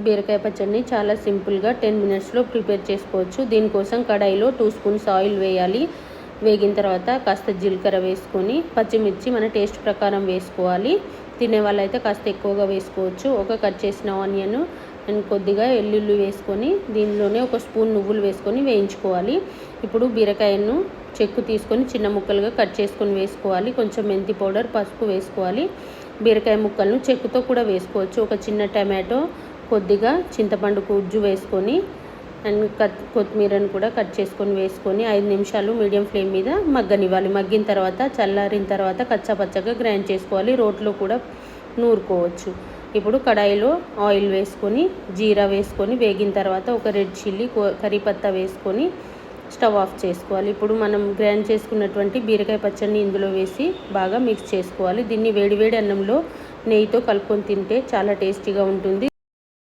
బీరకాయ పచ్చడిని చాలా సింపుల్గా 10 మినిట్స్లో ప్రిపేర్ చేసుకోవచ్చు. దీనికోసం కడాయిలో 2 స్పూన్స్ ఆయిల్ వేయాలి. వేగిన తర్వాత కాస్త జీలకర్ర వేసుకొని పచ్చిమిర్చి మన టేస్ట్ ప్రకారం వేసుకోవాలి. తినే వాళ్ళైతే కాస్త ఎక్కువగా వేసుకోవచ్చు. ఒక కట్ చేసిన ఆనియన్ అండ్ కొద్దిగా ఎల్లుల్లి వేసుకొని దీనిలోనే 1 స్పూన్ నువ్వులు వేసుకొని వేయించుకోవాలి. ఇప్పుడు బీరకాయను చెక్కు తీసుకొని చిన్న ముక్కలుగా కట్ చేసుకొని వేసుకోవాలి. కొంచెం మెంతి పౌడర్, పసుపు వేసుకోవాలి. బీరకాయ ముక్కలను చెక్కుతో కూడా వేసుకోవచ్చు. ఒక చిన్న టమాటో, కొద్దిగా చింతపండు గుజ్జు వేసుకొని అండ్ కొత్తిమీరను కూడా కట్ చేసుకొని వేసుకొని 5 నిమిషాలు మీడియం ఫ్లేమ్ మీద మగ్గనివ్వాలి. మగ్గిన తర్వాత చల్లారిన తర్వాత కచ్చాపచ్చగా గ్రైండ్ చేసుకోవాలి. రోట్లో కూడా నూరుకోవచ్చు. ఇప్పుడు కడాయిలో ఆయిల్ వేసుకొని జీరా వేసుకొని వేగిన తర్వాత ఒక రెడ్ చిల్లీ, కరిపత్తా వేసుకొని స్టవ్ ఆఫ్ చేసుకోవాలి. ఇప్పుడు మనం గ్రైండ్ చేసుకున్నటువంటి బీరకాయ పచ్చడిని ఇందులో వేసి బాగా మిక్స్ చేసుకోవాలి. దీన్ని వేడివేడి అన్నంలో నెయ్యితో కలుపుకొని తింటే చాలా టేస్టీగా ఉంటుంది.